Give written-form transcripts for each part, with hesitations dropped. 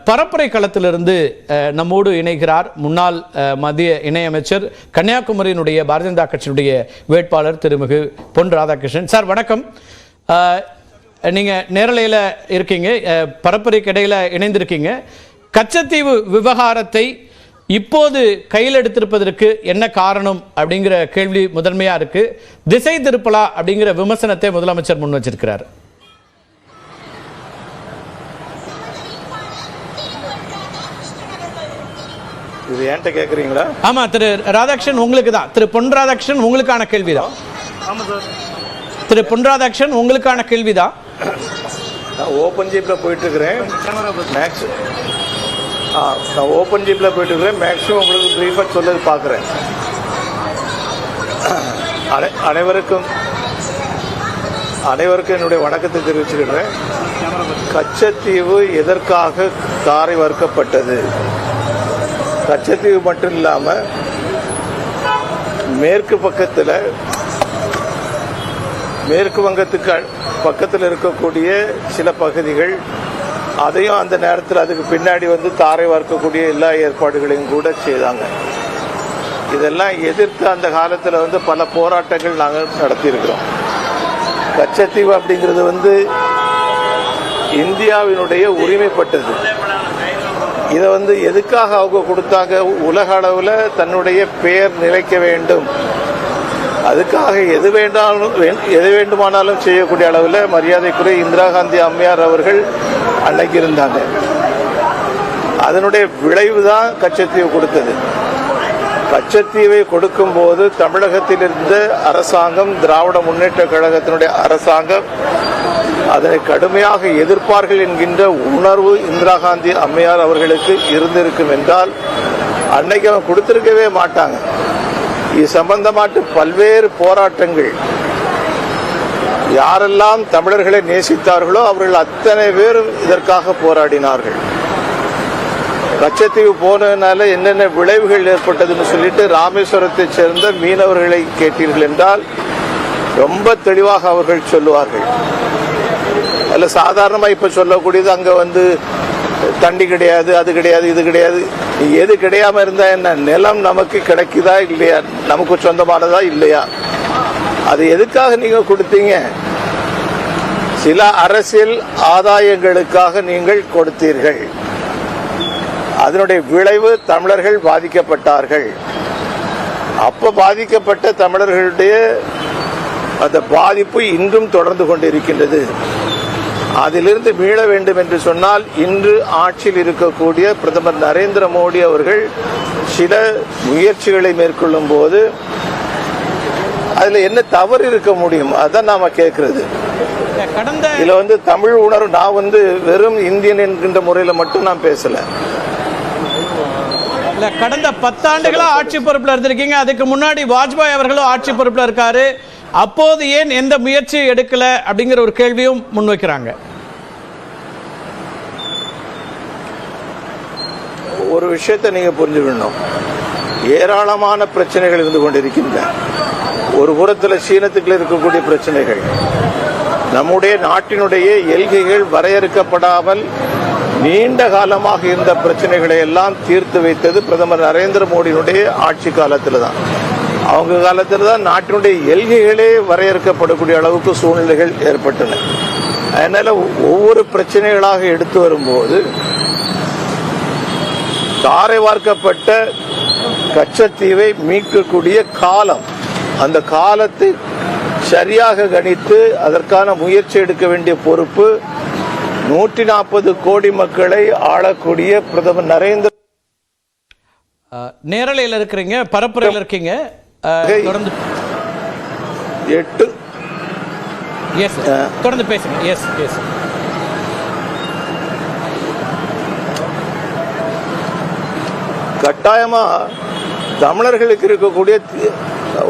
பரப்புரை களத்திலிருந்து நம்மோடு இணைகிறார் முன்னாள் மத்திய இணையமைச்சர், கன்னியாகுமரியினுடைய பாரதிய ஜனதா கட்சியினுடைய வேட்பாளர் திருமிகு பொன் ராதாகிருஷ்ணன். சார் வணக்கம். நீங்கள் நேரலையில் இருக்கீங்க, பரப்புரைக்கு இடையில் இணைந்திருக்கீங்க. கச்சத்தீவு விவகாரத்தை இப்போது கையில் எடுத்திருப்பதற்கு என்ன காரணம் அப்படிங்கிற கேள்வி முதன்மையாக இருக்கு. திசை திருப்பலா அப்படிங்கிற விமர்சனத்தை முதலமைச்சர் முன் வச்சிருக்கிறார். இது என்கிட்ட கேட்குறீங்களா? ஆமா திரு ராதாகிருஷ்ணன், உங்களுக்கு தான். திரு பொன் ராதாகிருஷ்ணன், உங்களுக்கான கேள்விதான். திரு பொன் ராதாகிருஷ்ணன், உங்களுக்கான கேள்விதான். நான் ஓப்பன் ஜீப்பில் போயிட்டு இருக்கிறேன். நான் ஓப்பன் ஜீப்பில் போயிட்டு இருக்கிறேன். மேக்ஸிமம் உங்களுக்கு ப்ரீஃபாக சொல்ல பார்க்குறேன். அனைவருக்கும் என்னுடைய வணக்கத்தை தெரிவிச்சுக்கிறேன். கச்சத்தீவு எதற்காக தாரை வார்க்கப்பட்டது? கச்சத்தீவு மட்டும் இல்லாமல் மேற்கு வங்கத்துக்கு பக்கத்தில் இருக்கக்கூடிய சில பகுதிகள், அதையும் அந்த நேரத்தில் அதுக்கு பின்னாடி தாரை வார்க்கக்கூடிய எல்லா ஏற்பாடுகளையும் கூட செய்தாங்க. இதெல்லாம் எதிர்த்து அந்த காலத்தில் பல போராட்டங்கள் நாங்கள் நடத்தியிருக்கிறோம். கச்சத்தீவு அப்படிங்கிறது இந்தியாவினுடைய உரிமைப்பட்டது. இதை எதுக்காக அவங்க கொடுத்தாங்க? உலக அளவில் தன்னுடைய பெயர் நிலைக்க வேண்டும், அதுக்காக எது வேண்டுமானாலும் செய்யக்கூடிய அளவில் மரியாதைக்குரிய இந்திரா காந்தி அம்மையார் அவர்கள் அன்னைக்கு இருந்தாங்க. அதனுடைய விளைவு தான் கச்சத்தீவு கொடுத்தது. கச்சத்தீவை கொடுக்கும் போது தமிழகத்தில் இருந்த அரசாங்கம், திராவிட முன்னேற்ற கழகத்தினுடைய அரசாங்கம் அதனை கடுமையாக எதிர்ப்பார்கள் என்கின்ற உணர்வு இந்திரா காந்தி அம்மையார் அவர்களுக்கு இருந்திருக்கும் என்றால் அன்னைக்கு அவங்க கொடுத்திருக்கவே மாட்டாங்க. இது சம்பந்தமாட்டு பல்வேறு போராட்டங்கள், யாரெல்லாம் தமிழர்களை நேசித்தார்களோ அவர்கள் அத்தனை பேரும் இதற்காக போராடினார்கள். கச்சத்தீவு போனதுனால என்னென்ன விளைவுகள் ஏற்பட்டதுன்னு சொல்லிட்டு ராமேஸ்வரத்தை சேர்ந்த மீனவர்களை கேட்டீர்கள் என்றால் ரொம்ப தெளிவாக அவர்கள் சொல்லுவார்கள். அதில் சாதாரணமாக இப்போ சொல்லக்கூடியது அங்கே தண்ணி கிடையாது, அது கிடையாது, இது கிடையாது. எது கிடையாம இருந்தா என்ன? நிலம் நமக்கு கிடைக்குதா இல்லையா? நமக்கு சொந்தமானதா இல்லையா? அது எதுக்காக நீங்க கொடுத்தீங்க? சில அரசியல் ஆதாயங்களுக்காக நீங்கள் கொடுத்தீர்கள். அதனுடைய விளைவு தமிழர்கள் பாதிக்கப்பட்டார்கள். அப்ப பாதிக்கப்பட்ட தமிழர்களுடைய அந்த பாதிப்பு இன்றும் தொடர்ந்து கொண்டிருக்கின்றது. அதிலிருந்து மீள வேண்டும் என்று சொன்னால் இன்று ஆட்சியில் இருக்கக்கூடிய பிரதமர் நரேந்திர மோடி அவர்கள் சில முயற்சிகளை மேற்கொள்ளும் போது அதுல என்ன தவறு இருக்க முடியும்? அதான் நாம கேட்கறது. இதுல தமிழ் உணர்வு, நான் வெறும் இந்தியன் என்கின்ற முறையில மட்டும் நான் பேசல. கடந்த 10 ஆண்டுகளா ஆட்சி பொறுப்புல இருந்திருக்கீங்க. அதுக்கு முன்னாடி வாஜ்பாய் அவர்களும் ஆட்சி பொறுப்புல இருக்காரு. அப்போது ஏன் எந்த முயற்சி எடுக்கல அப்படிங்கிற ஒரு கேள்வியும் முன்வைக்கிறாங்க. ஒரு விஷயத்தை நீங்க புரிஞ்சுக்கணும். ஏராளமான பிரச்சனைகள் இருந்து கொண்டிருக்கின்றன. ஒரு புறத்தில் சீனத்துக்குள்ள இருக்கக்கூடிய பிரச்சனைகள், நம்முடைய நாட்டினுடைய எல்கைகள் வரையறுக்கப்படாமல் நீண்ட காலமாக இருந்த பிரச்சனைகளை எல்லாம் தீர்த்து வைத்தது பிரதமர் நரேந்திர மோடியினுடைய ஆட்சி காலத்தில் தான். அவங்க காலத்தில் தான் நாட்டினுடைய எல்கைகளே வரையறுக்கப்படக்கூடிய அளவுக்கு சூழ்நிலைகள் ஏற்பட்டன. அதனால ஒவ்வொரு பிரச்சனைகளாக எடுத்து வரும்போது தாரை வார்க்கப்பட்ட கச்சத்தீவை மீட்கக்கூடிய காலம், அந்த காலத்தை சரியாக கணித்து அதற்கான முயற்சி எடுக்க வேண்டிய பொறுப்பு 140 கோடி மக்களை ஆளக்கூடிய பிரதமர் நரேந்திர. நேரலையில் இருக்கிறீங்க, பரப்புரையில் இருக்கீங்க. தொடர்ந்து பேசுங்க. கட்டாயமா தமிழர்களுக்கு இருக்கக்கூடிய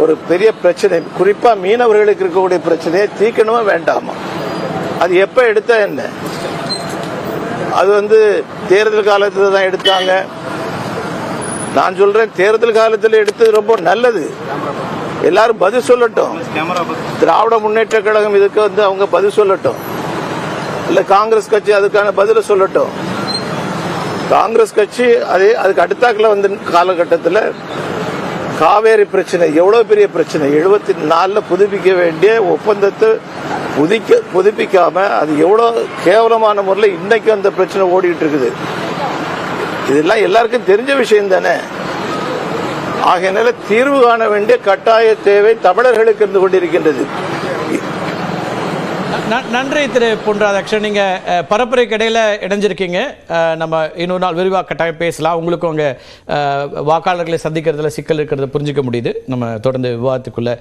ஒரு பெரிய பிரச்சனை, குறிப்பா மீனவர்களுக்கு இருக்கக்கூடிய பிரச்சனையை தீர்க்கணுமா வேண்டாமா? அது எப்ப எடுத்தா என்ன? அது தேர்தல் காலத்தில் தான் எடுத்தாங்க. நான் சொல்றேன், தேர்தல் காலத்தில் எடுத்தது ரொம்ப நல்லது. எல்லாரும் பதில் சொல்லட்டும். திராவிட முன்னேற்ற கழகம் இதுக்கு அவங்க பதில் சொல்லட்டும், இல்ல காங்கிரஸ் கட்சி அதுக்கான பதில சொல்லட்டும். காங்கிரஸ் கட்சி அதுக்கு அடுத்தாக்கில் வந்த காலகட்டத்தில் காவேரி பிரச்சனை எவ்வளவு பெரிய பிரச்சனை, 74 புதுப்பிக்க வேண்டிய ஒப்பந்தத்தை புதுப்பிக்காம அது எவ்வளவு கேவலமான முறையில் இன்னைக்கு அந்த பிரச்சனை ஓடிட்டு இருக்குது. இதெல்லாம் எல்லாருக்கும் தெரிஞ்ச விஷயம் தானே. ஆகையினால தீர்வு காண வேண்டிய கட்டாய தேவை தமிழர்களுக்கு இருந்து கொண்டிருக்கின்றது. நன்றி திரு பொன் ராதாகிருஷ்ணன். நீங்க பரப்புரைக்கு இடையில இணைஞ்சிருக்கீங்க. நம்ம இன்னொரு நாள் விரிவாக கட்டாயம் பேசலாம். உங்களுக்கும் உங்க வாக்காளர்களை சந்திக்கிறதுல சிக்கல் இருக்கிறத புரிஞ்சுக்க முடியுது. நம்ம தொடர்ந்து விவாதத்துக்குள்ள